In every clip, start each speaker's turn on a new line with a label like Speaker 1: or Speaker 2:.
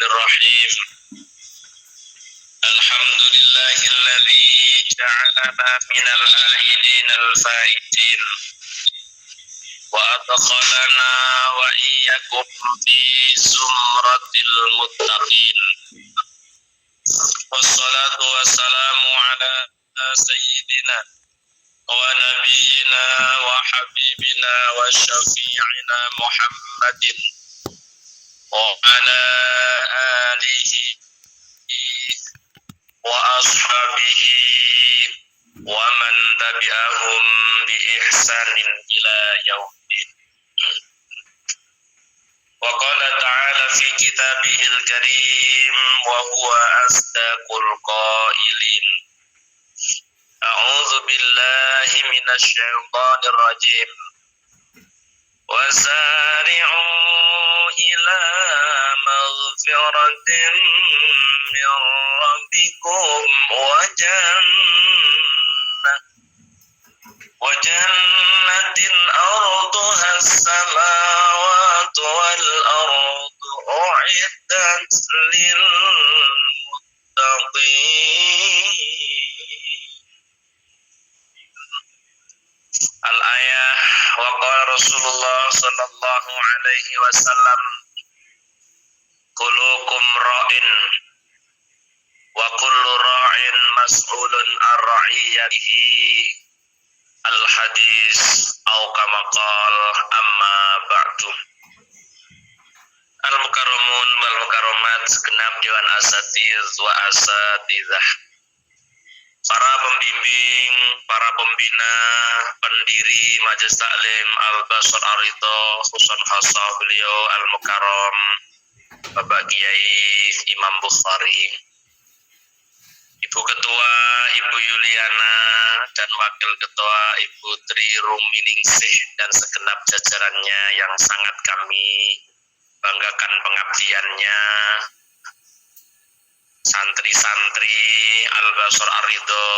Speaker 1: Bismillahirrahmanirrahim. Alhamdulillahilladzi ja'alana minal aidinal faizin wa adkhalana wa iyyakum fi zumratil muttaqin. Wassalatu wassalamu ala sayyidina wa nabiyyina wa habibina wa syafi'ina Muhammadin wa ala alihi wa ashabihi wa man tabi'ahum bi ihsanin ila yaumil. Wa qala ta'ala fi kitabihil karim wa huwa asdaqul qailin. A'udzu billahi minasy syaithanir rajim. Wasari'u ila maghfiratin min rabbikum wa jannatin arduha as-samawati wal ardu u'iddat lil muttaqin. Al-ayah. Wa qala Rasulullah sallallahu alaihi wasallam, kullukum ra'in wa kullu ra'in mas'ulun ar ra'iyatihi. Al-hadis au kama qala amma ba'du. Al-mukarramun wal mukarramat, segenap dewan asatiz wa asatizah, para pembimbing, para pembina, pendiri Majelis Taklim Al-Basar Ar-Ridha, khusus khasah beliau Al-Mukarram Bapak Kiai Imam Bukhari, Ibu Ketua Ibu Yuliana, dan Wakil Ketua Ibu Tri Ruminingsih, dan segenap jajarannya yang sangat kami banggakan pengabdiannya, santri-santri Al-Basar Ar-Ridha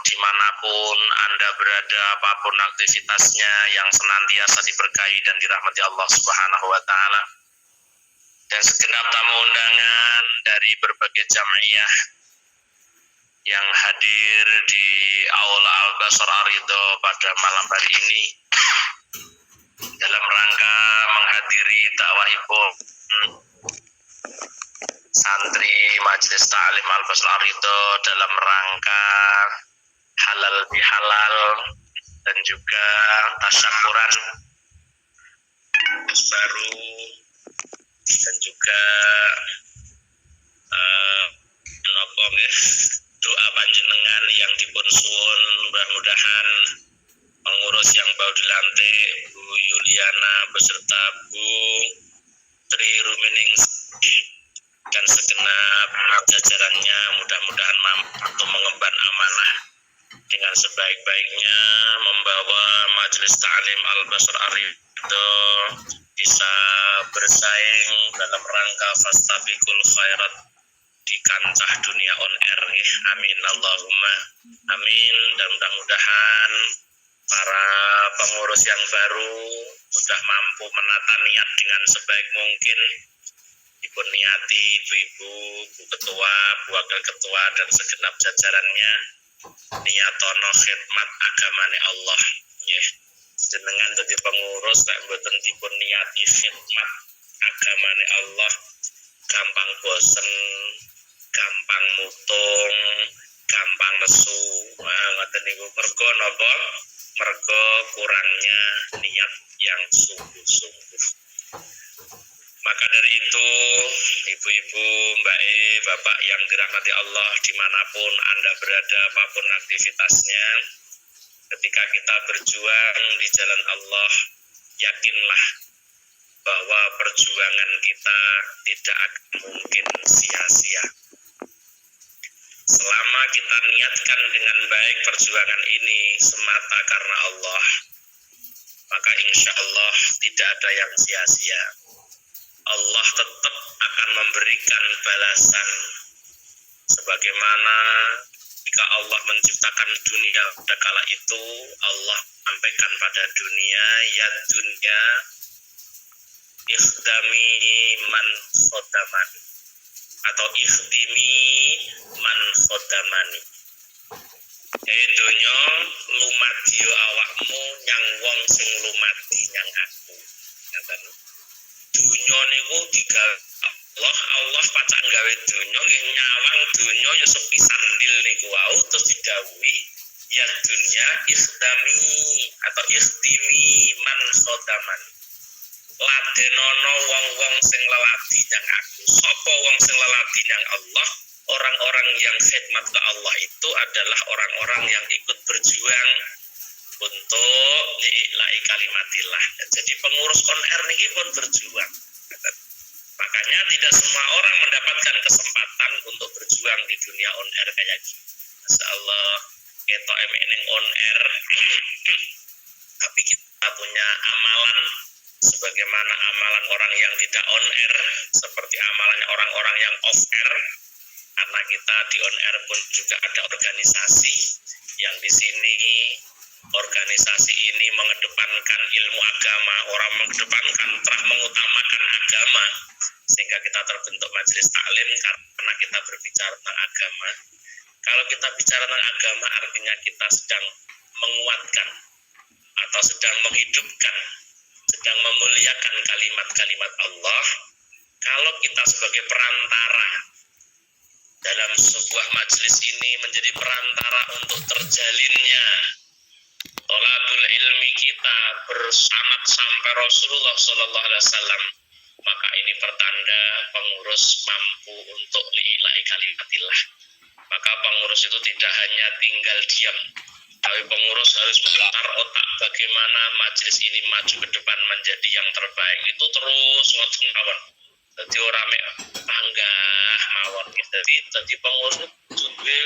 Speaker 1: dimanapun Anda berada, apapun aktivitasnya, yang senantiasa diberkahi dan dirahmati Allah Subhanahu wa Ta'ala, dan segenap tamu undangan dari berbagai jamaiyah yang hadir di Aula Al-Basar Ar-Ridha pada malam hari ini dalam rangka menghadiri takwahipun santri Majelis Ta'lim Al-Basar Ar-Ridha dalam rangka halal bihalal dan juga tasyakuran baru, dan juga doa panjenengan yang dipun suwun, mudah-mudahan pengurus yang baru dilantik Bu Yuliana beserta Bu Tri Ruminingsih dan segenap jajarannya mudah-mudahan mampu untuk mengemban amanah dengan sebaik-baiknya, membawa Majelis Ta'lim Al-Basar Ar-Ridha bisa bersaing dalam rangka fastabiqul khairat di kancah dunia on air. Amin Allahumma amin. Dan mudah-mudahan para pengurus yang baru sudah mampu menata niat dengan sebaik mungkin, dipun niati ibu-ibu, bu ketua, bu wakil ketua, dan segenap jajarannya niatono khidmat agamane Allah. Jenengan jadi pengurus tak mboten dipun niati khidmat agamane Allah, gampang bosen, gampang mutung, gampang nesu. Ngoten niku mergo napa? Mergo kurangnya niat yang sungguh-sungguh. Maka dari itu, ibu-ibu, mbak bapak yang dirahmati Allah dimanapun Anda berada, apapun aktivitasnya, ketika kita berjuang di jalan Allah, yakinlah bahwa perjuangan kita tidak akan mungkin sia-sia. Selama kita niatkan dengan baik perjuangan ini semata karena Allah, maka insya Allah tidak ada yang sia-sia. Allah tetap akan memberikan balasan sebagaimana Jika Allah menciptakan dunia pada kala itu, Allah sampaikan pada dunia, ya dunia ikhdami man khodaman. atau ikhdimi man khodamani. Donya lumadi awakmu nyang wong sing lumadi nyang aku. Ngaten. Dunya niku digawe Allah pacak gawe dunya nggih nyawang dunya ya sepisan dil niku wau terus didhawuhi ya dunya ikhdami atau ikhdimi man khodaman. Ladenono wong-wong sing leladi nyang aku. Sapa wong sing leladi nyang Allah? Orang-orang yang khidmat ke Allah itu adalah orang-orang yang ikut berjuang untuk li'ila'i kalimatillah. Jadi pengurus on air niki pun berjuang. Makanya tidak semua orang mendapatkan kesempatan untuk berjuang di dunia on air kayak gini. Masya Allah, kita emeng on air, tapi kita punya amalan sebagaimana amalan orang yang tidak on air, seperti amalannya orang-orang yang off air. Karena kita di on air pun juga ada organisasi yang di sini organisasi ini mengedepankan ilmu agama, orang mengedepankan telah mengutamakan agama, sehingga kita terbentuk majelis taklim karena kita berbicara tentang agama. Kalau kita bicara tentang agama artinya kita sedang menguatkan atau sedang menghidupkan, sedang memuliakan kalimat-kalimat Allah. Kalau kita sebagai perantara dalam sebuah majelis ini menjadi perantara untuk terjalinnya tolabul ilmi kita bersanad sampai Rasulullah Sallallahu Alaihi Wasallam, maka ini pertanda pengurus mampu untuk li'ila'i kalimatillah. Maka pengurus itu tidak hanya tinggal diam, tapi pengurus harus memutar otak bagaimana majelis ini maju ke depan menjadi yang terbaik. Itu terus ngoten mawon. Jadi ora mek panggah mawon. Jadi pengurus itu duwe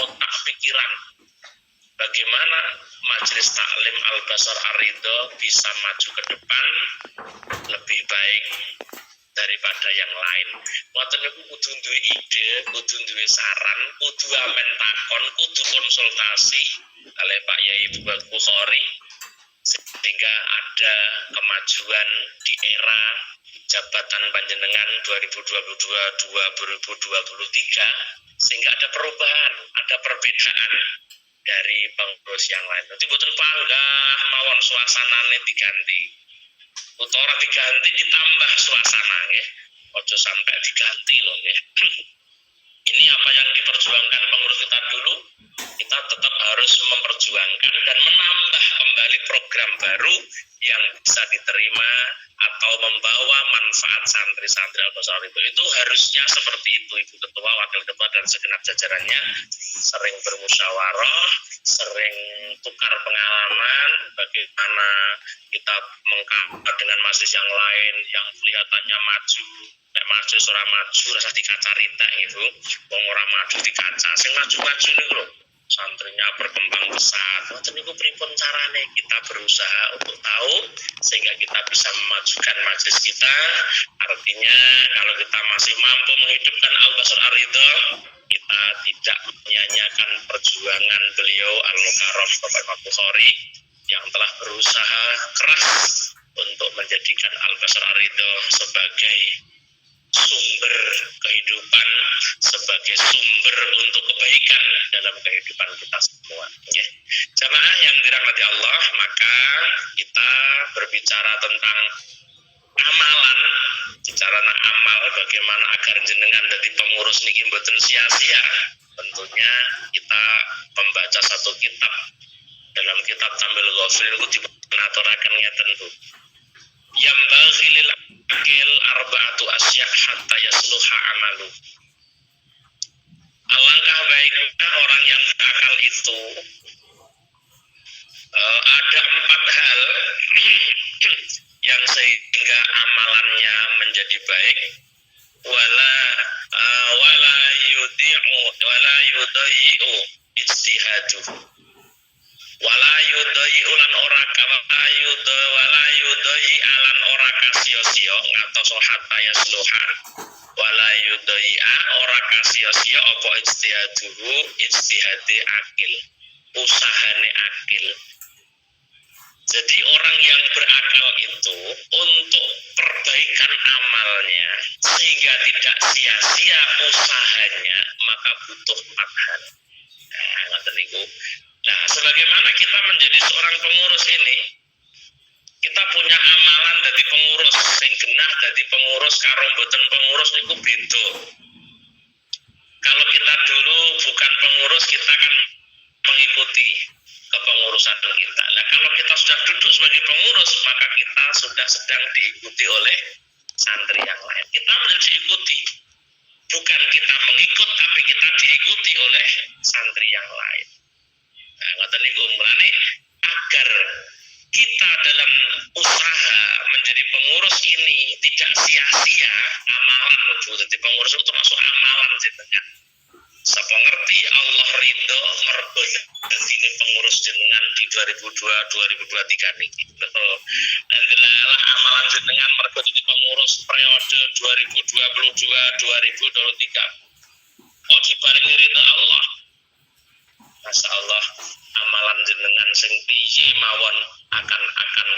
Speaker 1: otak pikiran. Bagaimana majelis taklim Al-Basar Ar-Ridho bisa maju ke depan lebih baik daripada yang lain. Ngoten niku kudu duwe ide, kudu duwe saran, kudu amen takon, kudu konsultasi oleh Pak Yai Bukhari sehingga ada kemajuan di era jabatan panjenengan 2022-2023 sehingga ada perubahan, ada perbedaan dari pengurus yang lain. Nanti boten panggah mawon suasanane diganti. Utawa diganti ditambah suasana nggih. Ojo sampai diganti loh nggih. Ini apa yang diperjuangkan pengurus kita dulu, kita tetap harus memperjuangkan dan menambah kembali program baru yang bisa diterima atau membawa manfaat santri-santri Al-Basar Ridho. Itu harusnya seperti itu, Ibu Ketua, Wakil Ketua, dan segenap jajarannya sering bermusyawarah, sering tukar pengalaman, bagaimana kita mengkabar dengan mahasiswa yang lain yang kelihatannya maju. Nek maju ora maju rasa dikacarita gitu. Wong ora maju dikaca. Sing maju-maju niku lho. Santrinya berkembang pesat. Ngoten niku pripun carane kita berusaha untuk tahu sehingga kita bisa memajukan majelis kita. Artinya kalau kita masih mampu menghidupkan Al-Basar Ar-Ridho, kita tidak menyanyiakan perjuangan beliau Al-Mukarram Bapak Imam Bukhari yang telah berusaha keras untuk menjadikan Al-Basar Ar-Ridho sebagai sumber kehidupan, sebagai sumber untuk kebaikan dalam kehidupan kita semua. Ya. Jamaah yang dirahmati Allah, maka kita berbicara tentang amalan, bicara tentang amal, bagaimana agar jenengan dari pengurus niki mboten sia-sia. Tentunya kita membaca satu kitab. Dalam kitab Tambil Ghafir itu dipenaturakan ngeten Bu. Yang baghilil akil arba'atu asya' hatta yasluha amalu. Alangkah baiknya orang yang berakal itu ada 4 hal yang sehingga amalannya menjadi baik. Wala yudhi'u ijtihaduhu. Wala yudhi'u lan ora wala yudhi'i alan ora kasio-sio ngatos hatta yasluha. Wala yudhi'a ora kasio-sio apa ijtihaduhu ijtihade akil, usahane akil. Jadi orang yang berakal itu untuk perbaikan amalnya sehingga tidak sia-sia usahanya, maka butuh 4 hal. Nah, sebagaimana kita menjadi seorang pengurus ini, kita punya amalan dari pengurus sing genah dari pengurus karo mboten pengurus niku beda. Kalau kita dulu bukan pengurus, kita kan mengikuti kepengurusan kita. Nah, kalau kita sudah duduk sebagai pengurus, maka kita sudah sedang diikuti oleh santri yang lain. Kita harus diikuti. Bukan kita mengikut, tapi kita diikuti oleh santri yang lain. Nah, ngoten niku mulane agar kita dalam usaha menjadi pengurus ini tidak sia-sia amalan. Jadi pengurus itu termasuk amalan jenengan. Sapa ngerti Allah ridho mergo dadi pengurus jenengan di 2023 niki. Dan delala amalan jenengan mergo dadi pengurus periode 2022-2023. Kok dibarengi ridho Allah? Masya Allah, amalan jenengan sing piye mawon akan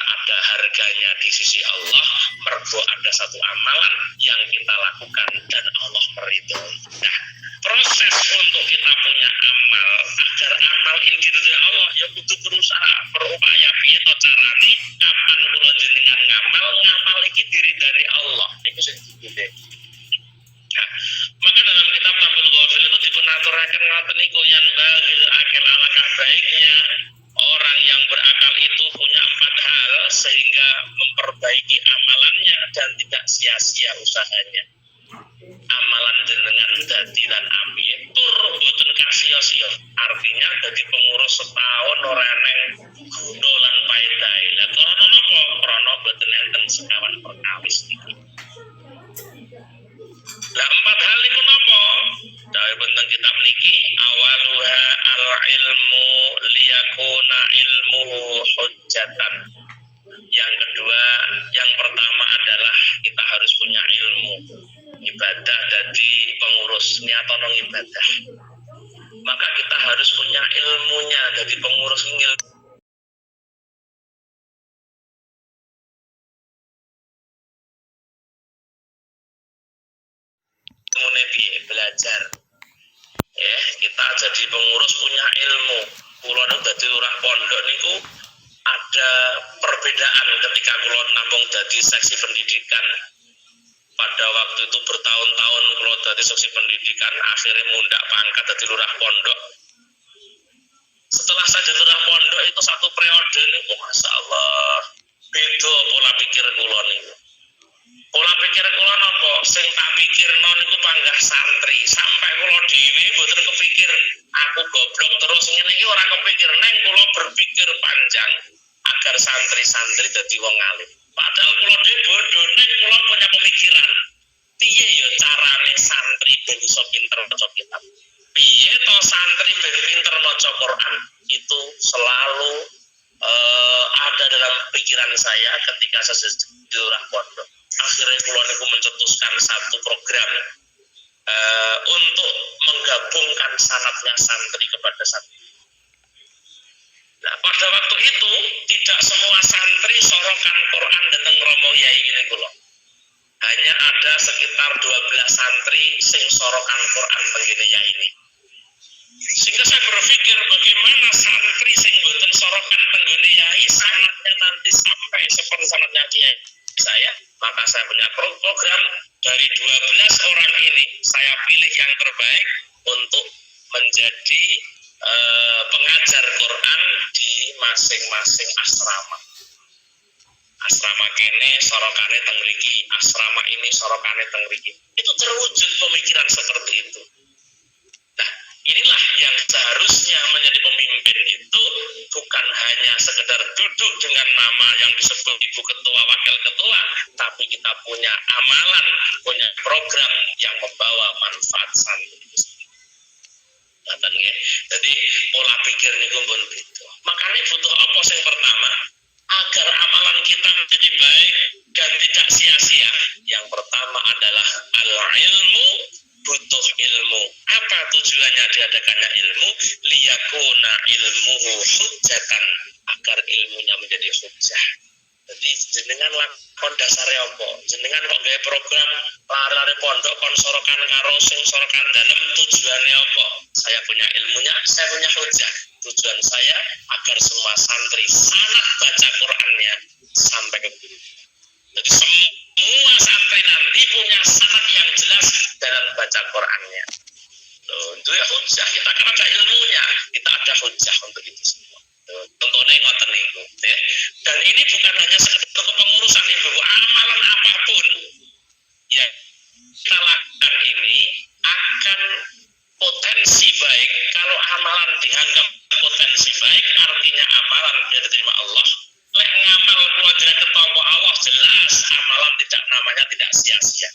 Speaker 1: ada harganya di sisi Allah, mergo ada satu amalan yang kita lakukan dan Allah meridhoi. Nah, proses untuk kita punya amal agar amal ini diridhoi Allah ya kudu berusaha berupaya piye to carane kapan kula jenengan ngamal iki diridhoi Allah. Iku sing dipiye. Nah, maka dalam kitab Tabul Ghafil itu dipenaturakan ngoten niku yang bagil akil alangkah baiknya orang yang berakal itu punya 4 hal sehingga memperbaiki amalannya dan tidak sia-sia usahanya. Amalan jenengan dadi lan api tur boten kasio-sio. Artinya dadi pengurus setahun ora neng guna lan paedahe. Lah krana napa? Krana boten enten sekawan perkawis niki. Lah 4 hal niku napa? Dawuh tentang kitab niki awaluha al-ilmu liyakuna ilmuhu hujjatan. Yang kedua, yang pertama adalah kita harus punya ilmu. Ibadah dari pengurus niatono ibadah. Maka kita harus punya ilmunya dari pengurus ilmu. Belajar ya, kita jadi pengurus punya ilmu. Kula nu dadi lurah pondok niku ada perbedaan ketika kula nampung dadi seksi pendidikan. Pada waktu itu bertahun-tahun kula dadi seksi pendidikan, akhirnya mundak pangkat dadi lurah pondok. Setelah saya jadi lurah pondok itu satu periode niku Masya Allah beda pola pikir kula niku. Pola pikir kula napa? Sing tak pikirno niku panggah santri. Sampai kula dhewe mboten kepikir aku goblok terus ngene iki ora kepikir neng kula berpikir panjang agar santri-santri dadi wong alim. Padahal kula dhewe bodoh neng kula punya pemikiran piye ya carane santri ben iso pinter maca kitab. Piye to santri ben pinter maca Quran? Itu selalu ada dalam pikiran saya ketika saya di lurah pondok. Akhirnya kula niku mencetuskan satu program untuk menggabungkan sanatnya santri kepada santri. Nah, pada waktu itu tidak semua santri sorokan Quran datang romo yai ini kula. Hanya ada sekitar 12 santri sing sorokan Quran begini yai ini. Sehingga saya berpikir bagaimana santri sing boten sorokan tenggene yai sanatnya nanti sampai seperti sanatnya kiai saya. Maka saya punya program dari 12 orang ini saya pilih yang terbaik untuk menjadi pengajar Quran di masing-masing asrama. Asrama kene sorokane teng mriki, asrama ini sorokane teng mriki. Itu terwujud pemikiran seperti itu. Nah, inilah yang seharusnya menjadi pemimpin itu bukan hanya sekedar duduk dengan nama yang disebut ibu ketua, wakil ketua, tapi kita punya amalan, punya program yang membawa manfaat santri. Jadi pola pikir niku pun beda. Makanya butuh apa yang pertama? Agar amalan kita menjadi baik dan tidak sia-sia. Yang pertama adalah al-ilmu, butuh ilmu. Apa tujuannya diadakannya ilmu? Liyakuna ilmuhu hujjatan, agar ilmunya menjadi hujjah. Jadi jenengan lakon dasare apa? jenengan kok gawe program lari-lari pondok kon sorokan karo sing sorokan dalem, tujuannya apa? Saya punya ilmunya, saya punya hujah. Tujuan saya agar semua santri sangat baca Qur'annya sampai ke guru. Jadi semua santri nanti punya sanad yang jelas dalam baca Qur'annya. Itu ya hujah, kita kan ada ilmunya, kita ada hujah untuk itu semua. Contohnya ngoten niku, ya. Dan ini bukan hanya sekedar kepengurusan Ibu, amalan apapun ya kita lakukan ini akan potensi baik. Kalau amalan dianggap potensi baik, artinya amalan biar diterima Allah. Lek ngamal kula jenengan ketompo Allah, jelas amalan tidak namanya tidak sia-sia.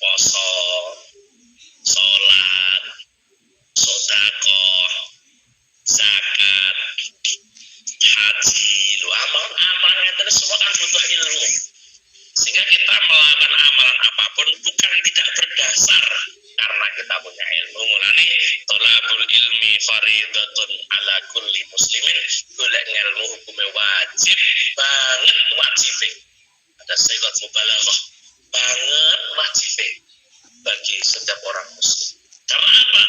Speaker 1: Poso, sholat, sedekah, zakat, haji, amalan itu semua kan butuh ilmu. Sehingga kita melakukan amalan apapun bukan tidak berdasar karena kita punya ilmu. Mulane thalabul ilmi faridatun ala kulli muslimin. Golek ilmu hukumnya wajib banget, wajib. Ada sayyidat mubalaghah, banget wajib bagi setiap orang muslim. Karena apa?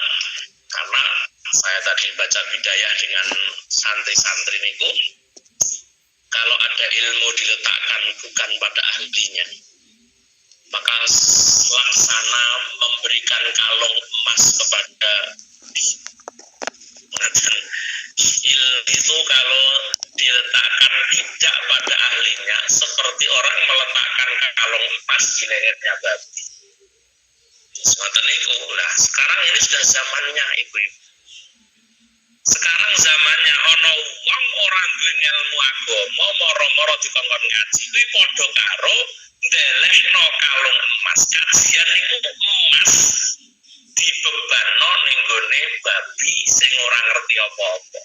Speaker 1: Karena saya tadi baca bidayah dengan santri-santri niku, kalau ada ilmu diletakkan bukan pada ahlinya, maka laksana memberikan kalung emas kepada ilmu itu kalau diletakkan tidak pada ahlinya, seperti orang meletakkan kalung emas di lehernya babi. Semacam itu. Nah, sekarang ini sudah zamannya ibu-ibu. Sekarang zamannya ono wong orang duwe ilmu agama moro-moro dikongkon ngaji kuwi padha karo ndelehno kalung emas. Kajian niku emas dibebanno ning gone babi sing ora ngerti apa-apa.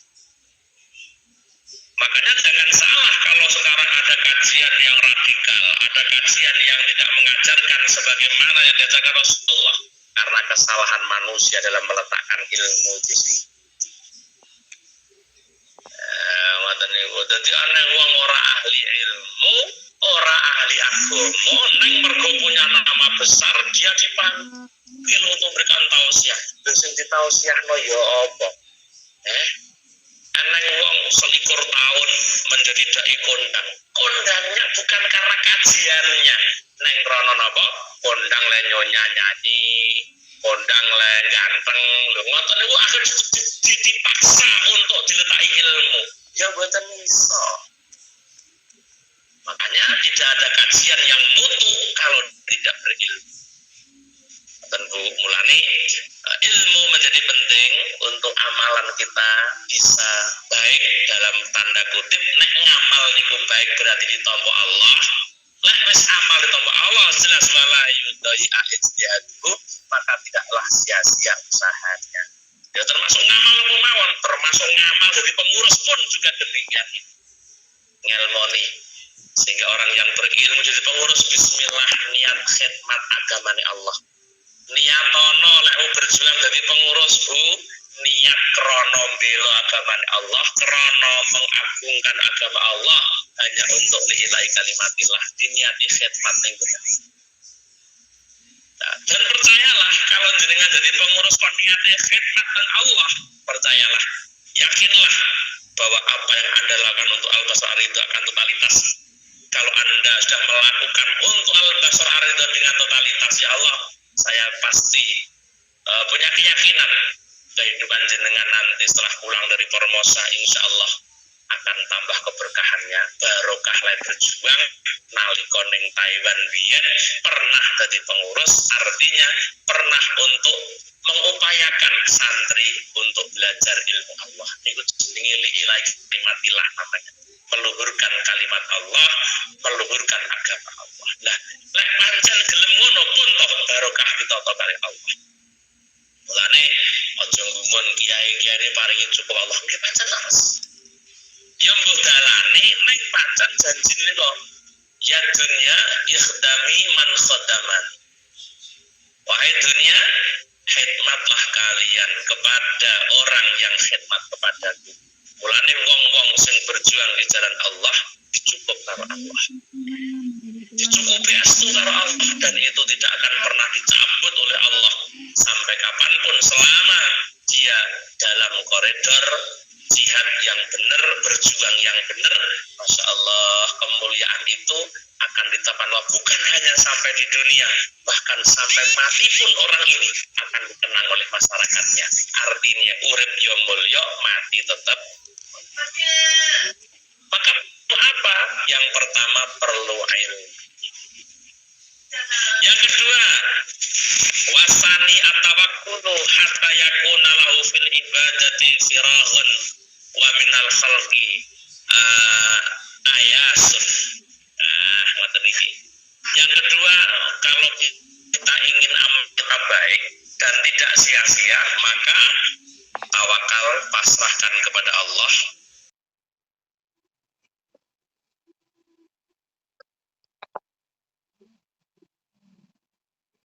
Speaker 1: Makanya jangan salah kalau sekarang ada kajian yang radikal, ada kajian yang tidak mengajarkan sebagaimana yang diajarkan Rasulullah, karena kesalahan manusia dalam meletakkan ilmu di sini. Jadi aneh wong ora ahli ilmu, ora ahli agama, neng mergo punya nama besar dia dipanggil untuk memberikan tausiah. Terus yang ditausiah no ya apa? Aneh wong selikur tahun menjadi dai kondang. Kondangnya bukan karena kajiannya. Neng rono napa? Kondang le nyonya nyanyi, kondang le ganteng. Lho ngoten niku akhir dipaksa untuk diletaki ilmu. Ya buatan iso. Makanya tidak ada kajian yang mutu kalau tidak berilmu. Tentu mulane ilmu menjadi penting untuk amalan kita bisa baik dalam tanda kutip. Nek ngamal niku baik berarti ditampa Allah. Nek wis amal ditampa Allah jelas wala yudai ijtihadu, maka tidaklah sia-sia usahanya. Ya termasuk ngamal mawon, termasuk ngamal jadi pengurus pun juga demikian. Ngelmoni sehingga orang yang berilmu jadi pengurus bismillah niat khidmat agamane Allah. Niatono lek berjuang jadi pengurus Bu, niat krono bela agamane Allah, krono mengagungkan agama Allah hanya untuk lillahi kalimatillah, diniati khidmat ning dan percayalah kalau jenengan jadi pengurus niatnya khidmat dan Allah, percayalah, yakinlah bahwa apa yang Anda lakukan untuk Al-Basar Ar-Ridho akan totalitas. Kalau Anda sudah melakukan untuk Al-Basar Ar-Ridho dengan totalitas, ya Allah, saya pasti punya keyakinan kehidupan jenengan nanti setelah pulang dari Formosa insya Allah akan tambah keberkahannya, barokah lain berjuang nalika ning Taiwan biyen pernah jadi pengurus, artinya pernah untuk mengupayakan santri untuk belajar ilmu Allah. Niku jenenge lillahi kalimatillah namanya. Meluhurkan kalimat Allah, meluhurkan agama Allah. Nah, lek pancen gelem ngono pun toh barokah ditata kali Allah. Mulane aja gumun kiai-kiai paringi cukup Allah nggih pancen Mas. Ya mbok dalane nek pancen janjine kok ya dunia ikhdami man khadaman. Wahai dunia, khidmatlah kalian kepada orang yang khidmat kepadaku. Mulane wong-wong sing berjuang di jalan Allah cukup karo Allah, dicukupi astu karo Allah, dan itu tidak akan pernah dicabut oleh Allah sampai kapanpun selama dia dalam koridor jihad yang benar, berjuang yang benar. Masya Allah, kemuliaan itu akan ditapan Allah, bukan hanya sampai di dunia, bahkan sampai mati pun orang ini akan dikenang oleh masyarakatnya. Artinya urip yo mulya, mati tetap. Maka apa? Yang pertama perlu ilmu. Yang kedua, wasani atawakkulu hatta yakuna lahu fil ibadati firaghun wa minal khalqi ayasun. Ngoten iki. Yang kedua, kalau kita ingin amal kita baik dan tidak sia-sia, maka tawakal, pasrahkan kepada Allah,